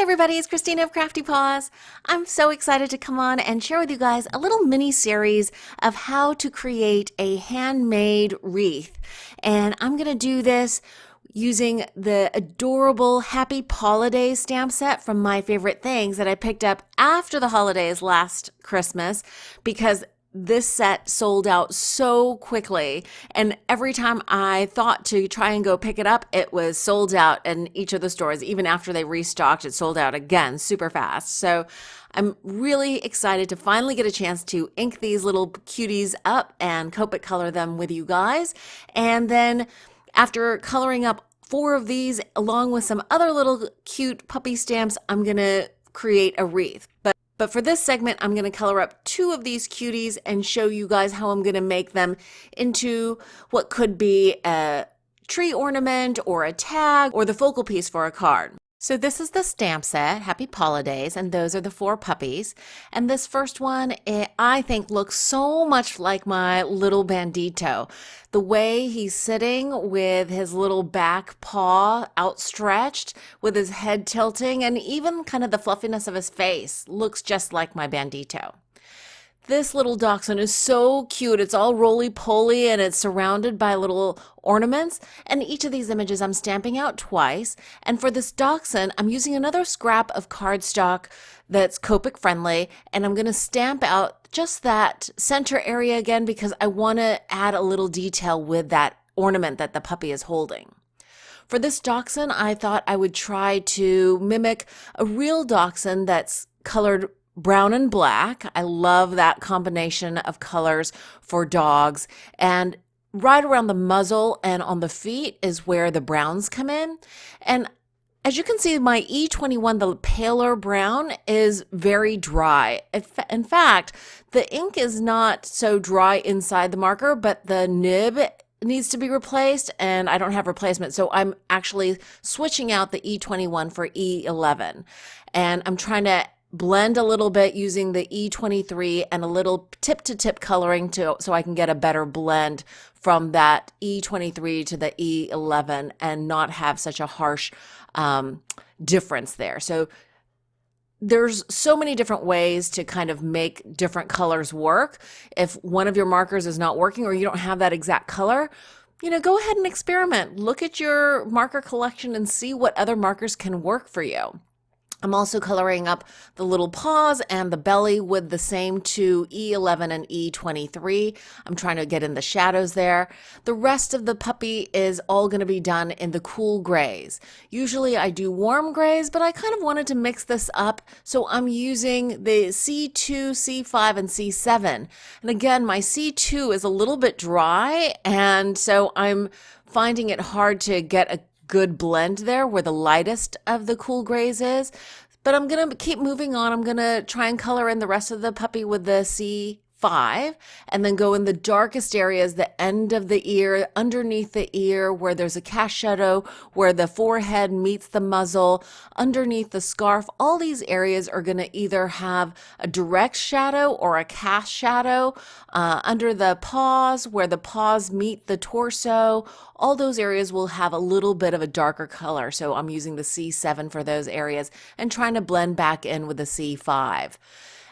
everybody, it's Christina of CraftyPaws. I'm so excited to come on and share with you guys a little mini series of how to create a handmade wreath. And I'm going to do this using the adorable Happy Pawlidays stamp set from My Favorite Things that I picked up after the holidays last Christmas because this set sold out so quickly, and every time I thought to try and go pick it up, it was sold out in each of the stores. Even after they restocked, it sold out again super fast. So I'm really excited to finally get a chance to ink these little cuties up and Copic color them with you guys. And then after coloring up 4 of these along with some other little cute puppy stamps, I'm gonna create a wreath. But for this segment, I'm going to color up 2 of these cuties and show you guys how I'm going to make them into what could be a tree ornament or a tag or the focal piece for a card. So this is the stamp set, Happy Pawlidays, and those are the 4 puppies. And this first one, I think, looks so much like my little bandito. The way he's sitting with his little back paw outstretched, with his head tilting, and even kind of the fluffiness of his face looks just like my bandito. This little dachshund is so cute. It's all roly-poly and it's surrounded by little ornaments. And each of these images I'm stamping out twice. And for this dachshund, I'm using another scrap of cardstock that's Copic friendly. And I'm going to stamp out just that center area again because I want to add a little detail with that ornament that the puppy is holding. For this dachshund, I thought I would try to mimic a real dachshund that's colored brown and black. I love that combination of colors for dogs. And right around the muzzle and on the feet is where the browns come in. And as you can see, my E21, the paler brown, is very dry. In fact, the ink is not so dry inside the marker, but the nib needs to be replaced and I don't have replacement. So I'm actually switching out the E21 for E11. And I'm trying to blend a little bit using the E23 and a little tip-to-tip coloring so I can get a better blend from that E23 to the E11 and not have such a harsh difference there. So there's so many different ways to kind of make different colors work. If one of your markers is not working or you don't have that exact color, go ahead and experiment. Look at your marker collection and see what other markers can work for you. I'm also coloring up the little paws and the belly with the same 2 E11 and E23. I'm trying to get in the shadows there. The rest of the puppy is all going to be done in the cool grays. Usually I do warm grays, but I kind of wanted to mix this up, so I'm using the C2, C5, and C7. And again, my C2 is a little bit dry, and so I'm finding it hard to get a good blend there where the lightest of the cool grays is. But I'm going to keep moving on. I'm going to try and color in the rest of the puppy with the C5 and then go in the darkest areas, the end of the ear, underneath the ear where there's a cast shadow, where the forehead meets the muzzle, underneath the scarf. All these areas are going to either have a direct shadow or a cast shadow. Under the paws, where the paws meet the torso, all those areas will have a little bit of a darker color. So I'm using the C7 for those areas and trying to blend back in with the C5.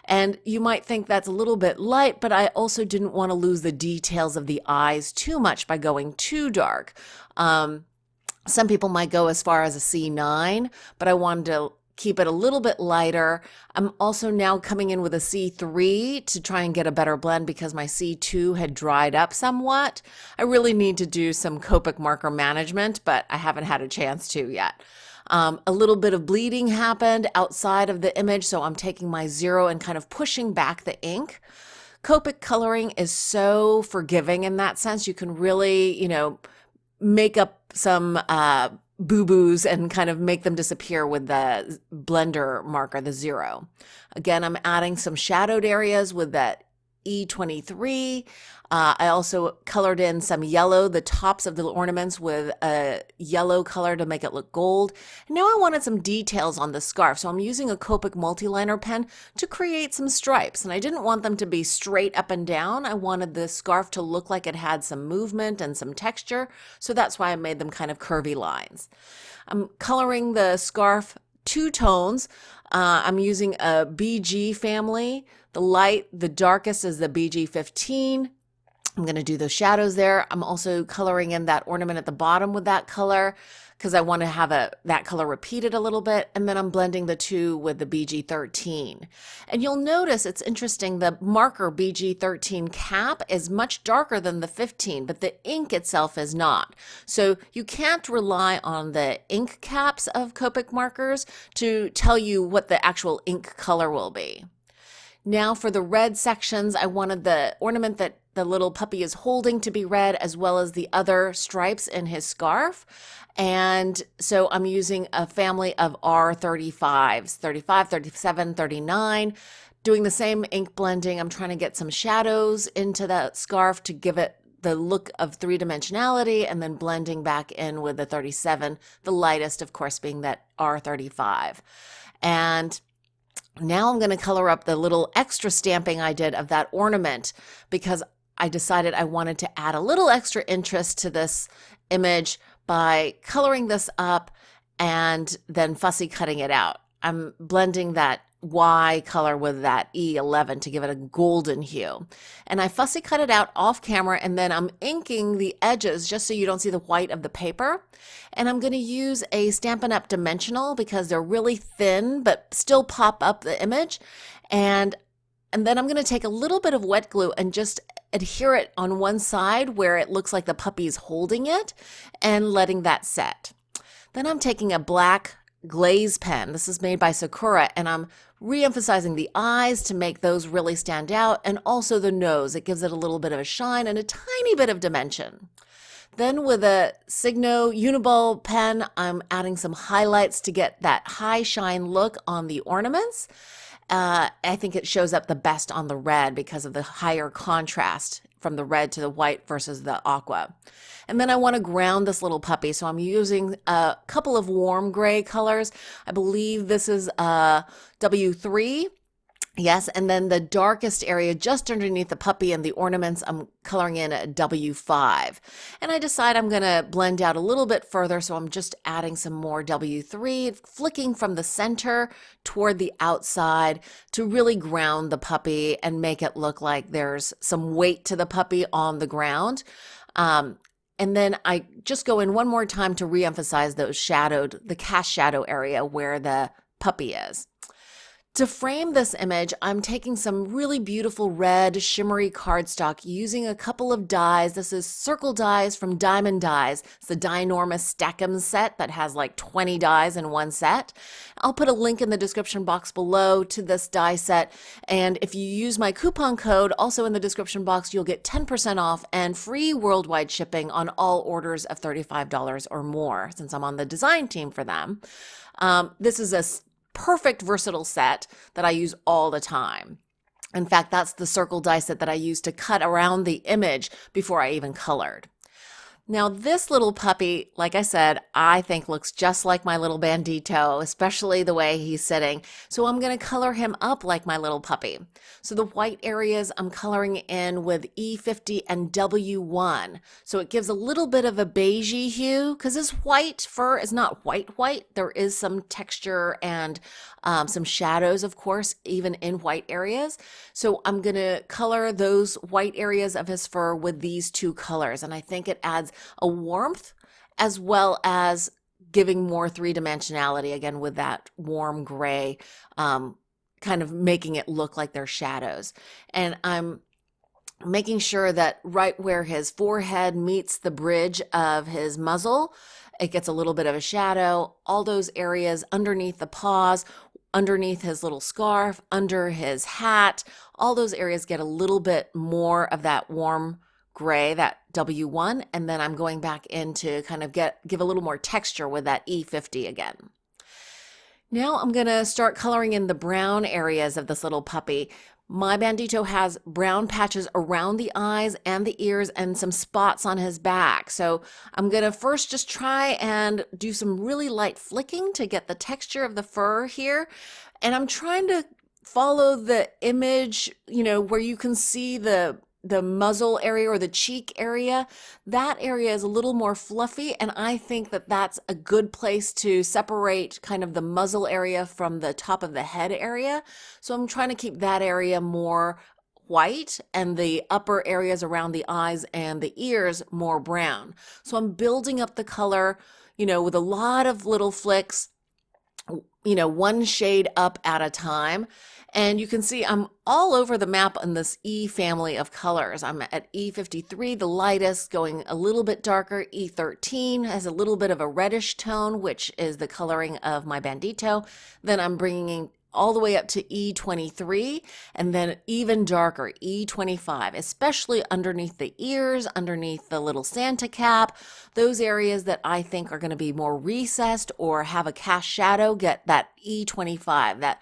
And you might think that's a little bit light, but I also didn't want to lose the details of the eyes too much by going too dark. Some people might go as far as a C9, but I wanted to keep it a little bit lighter. I'm also now coming in with a C3 to try and get a better blend because my C2 had dried up somewhat. I really need to do some Copic marker management, but I haven't had a chance to yet. A little bit of bleeding happened outside of the image, so I'm taking my 0 and kind of pushing back the ink. Copic coloring is so forgiving in that sense. You can really, make up some boo-boos and kind of make them disappear with the blender marker, the 0. Again, I'm adding some shadowed areas with that E23. I also colored in some yellow, the tops of the ornaments with a yellow color to make it look gold. And now I wanted some details on the scarf, so I'm using a Copic multi-liner pen to create some stripes. And I didn't want them to be straight up and down. I wanted the scarf to look like it had some movement and some texture, so that's why I made them kind of curvy lines. I'm coloring the scarf two tones. I'm using a BG family. The darkest is the BG15. I'm going to do those shadows there. I'm also coloring in that ornament at the bottom with that color because I want to have that color repeated a little bit. And then I'm blending the two with the BG13. And you'll notice it's interesting, the marker BG13 cap is much darker than the 15, but the ink itself is not. So you can't rely on the ink caps of Copic markers to tell you what the actual ink color will be. Now for the red sections, I wanted the ornament that the little puppy is holding to be red, as well as the other stripes in his scarf. And so I'm using a family of R35s, 35, 37, 39. Doing the same ink blending, I'm trying to get some shadows into that scarf to give it the look of three-dimensionality, and then blending back in with the 37, the lightest, of course, being that R35. And now I'm going to color up the little extra stamping I did of that ornament because I decided I wanted to add a little extra interest to this image by coloring this up and then fussy cutting it out. I'm blending that Y color with that E11 to give it a golden hue. And I fussy cut it out off camera, and then I'm inking the edges just so you don't see the white of the paper. And I'm going to use a Stampin' Up! Dimensional because they're really thin but still pop up the image. And then I'm going to take a little bit of wet glue and just adhere it on one side where it looks like the puppy's holding it and letting that set. Then I'm taking a black glaze pen. This is made by Sakura, and I'm re-emphasizing the eyes to make those really stand out, and also the nose. It gives it a little bit of a shine and a tiny bit of dimension. Then with a Signo Uniball pen, I'm adding some highlights to get that high shine look on the ornaments. I think it shows up the best on the red because of the higher contrast from the red to the white versus the aqua. And then I want to ground this little puppy, so I'm using a couple of warm gray colors. I believe this is W3. Yes, and then the darkest area just underneath the puppy and the ornaments, I'm coloring in a W5. And I decide I'm going to blend out a little bit further, so I'm just adding some more W3, flicking from the center toward the outside to really ground the puppy and make it look like there's some weight to the puppy on the ground. And then I just go in one more time to re-emphasize the cast shadow area where the puppy is. To frame this image, I'm taking some really beautiful red shimmery cardstock using a couple of dies. This is circle dies from Diamond Dies. It's the Dynormous Stack'em set that has like 20 dies in one set. I'll put a link in the description box below to this die set. And if you use my coupon code, also in the description box, you'll get 10% off and free worldwide shipping on all orders of $35 or more, since I'm on the design team for them. This is a perfect versatile set that I use all the time. In fact, that's the circle die set that I used to cut around the image before I even colored. Now this little puppy, like I said, I think looks just like my little bandito, especially the way he's sitting. So I'm going to color him up like my little puppy. So the white areas I'm coloring in with E50 and W1. So it gives a little bit of a beigey hue because his white fur is not white. There is some texture and some shadows, of course, even in white areas. So I'm going to color those white areas of his fur with these two colors. And I think it adds a warmth as well as giving more three-dimensionality, again, with that warm gray, kind of making it look like they're shadows. And I'm making sure that right where his forehead meets the bridge of his muzzle, it gets a little bit of a shadow. All those areas underneath the paws, underneath his little scarf, under his hat, all those areas get a little bit more of that warm gray, that W1, and then I'm going back in to kind of give a little more texture with that E50 again. Now I'm going to start coloring in the brown areas of this little puppy. My bandito has brown patches around the eyes and the ears and some spots on his back. So I'm going to first just try and do some really light flicking to get the texture of the fur here. And I'm trying to follow the image, where you can see the the muzzle area or the cheek area, that area is a little more fluffy, and I think that that's a good place to separate kind of the muzzle area from the top of the head area. So I'm trying to keep that area more white and the upper areas around the eyes and the ears more brown. So I'm building up the color, with a lot of little flicks, one shade up at a time. And you can see I'm all over the map on this E family of colors. I'm at E53, the lightest, going a little bit darker. E13 has a little bit of a reddish tone, which is the coloring of my bandito. Then I'm bringing all the way up to E23, and then even darker, E25, especially underneath the ears, underneath the little Santa cap. Those areas that I think are going to be more recessed or have a cast shadow get that E25, that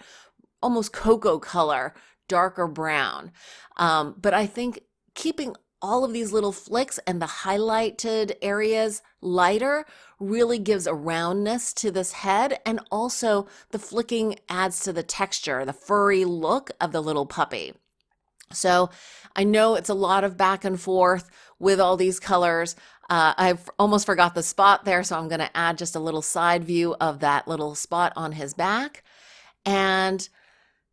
almost cocoa color, darker brown. But I think keeping all of these little flicks and the highlighted areas lighter really gives a roundness to this head, and also the flicking adds to the texture, the furry look of the little puppy. So I know it's a lot of back and forth with all these colors. I've almost forgot the spot there, so I'm going to add just a little side view of that little spot on his back. And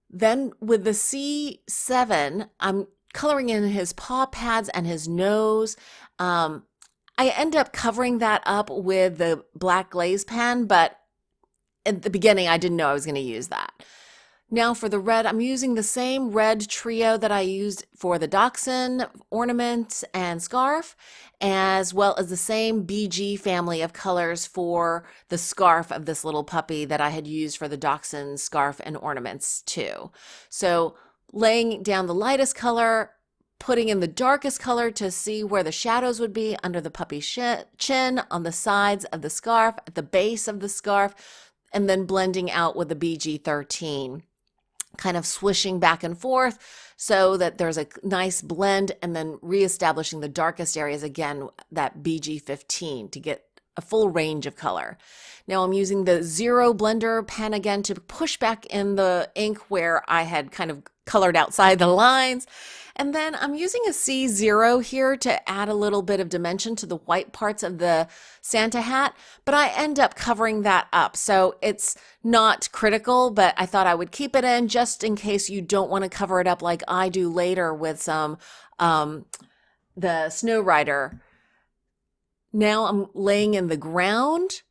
then with the C7, I'm coloring in his paw pads and his nose. I end up covering that up with the black glaze pen, but at the beginning I didn't know I was going to use that. Now for the red, I'm using the same red trio that I used for the dachshund ornament and scarf, as well as the same BG family of colors for the scarf of this little puppy that I had used for the dachshund scarf and ornaments too. So laying down the lightest color, putting in the darkest color to see where the shadows would be under the puppy's chin, on the sides of the scarf, at the base of the scarf, and then blending out with the BG13, kind of swishing back and forth so that there's a nice blend, and then reestablishing the darkest areas again, that BG15, to get a full range of color. Now I'm using the Zero blender pen again to push back in the ink where I had kind of colored outside the lines. And then I'm using a C0 here to add a little bit of dimension to the white parts of the Santa hat, but I end up covering that up. So it's not critical, but I thought I would keep it in just in case you don't want to cover it up like I do later with some, the Snow Rider. Now I'm laying in the ground,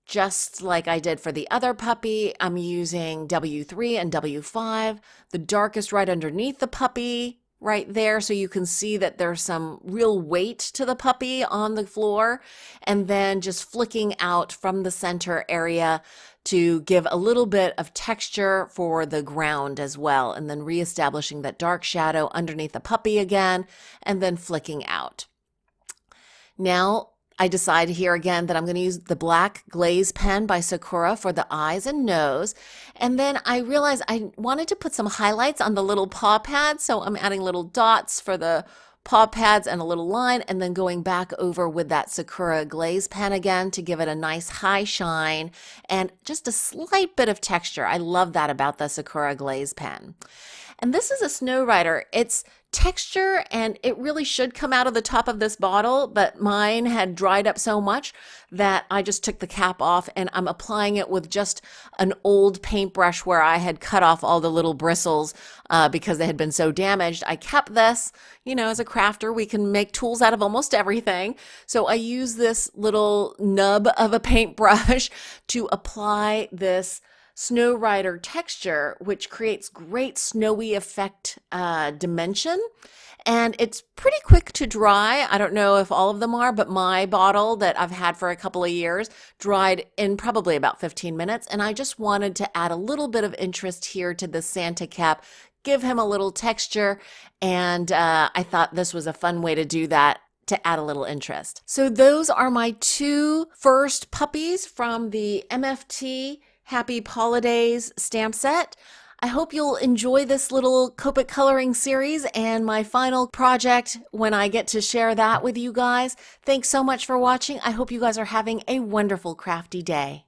just like I did for the other puppy. I'm using W3 and W5, the darkest right underneath the puppy, right there, so you can see that there's some real weight to the puppy on the floor, and then just flicking out from the center area to give a little bit of texture for the ground as well, and then reestablishing that dark shadow underneath the puppy again, and then flicking out. Now I decide here again that I'm going to use the black glaze pen by Sakura for the eyes and nose. And then I realized I wanted to put some highlights on the little paw pads. So I'm adding little dots for the paw pads and a little line, and then going back over with that Sakura glaze pen again to give it a nice high shine and just a slight bit of texture. I love that about the Sakura glaze pen. And this is a Snow Rider. It's texture, and it really should come out of the top of this bottle, but mine had dried up so much that I just took the cap off, and I'm applying it with just an old paintbrush where I had cut off all the little bristles because they had been so damaged. I kept this, as a crafter, we can make tools out of almost everything. So I use this little nub of a paintbrush to apply this Snow Rider texture, which creates great snowy effect dimension. And it's pretty quick to dry. I don't know if all of them are, but my bottle that I've had for a couple of years dried in probably about 15 minutes. And I just wanted to add a little bit of interest here to the Santa cap, give him a little texture. And I thought this was a fun way to do that, to add a little interest. So those are my two first puppies from the MFT Happy Pawlidays stamp set. I hope you'll enjoy this little Copic coloring series and my final project when I get to share that with you guys. Thanks so much for watching. I hope you guys are having a wonderful crafty day.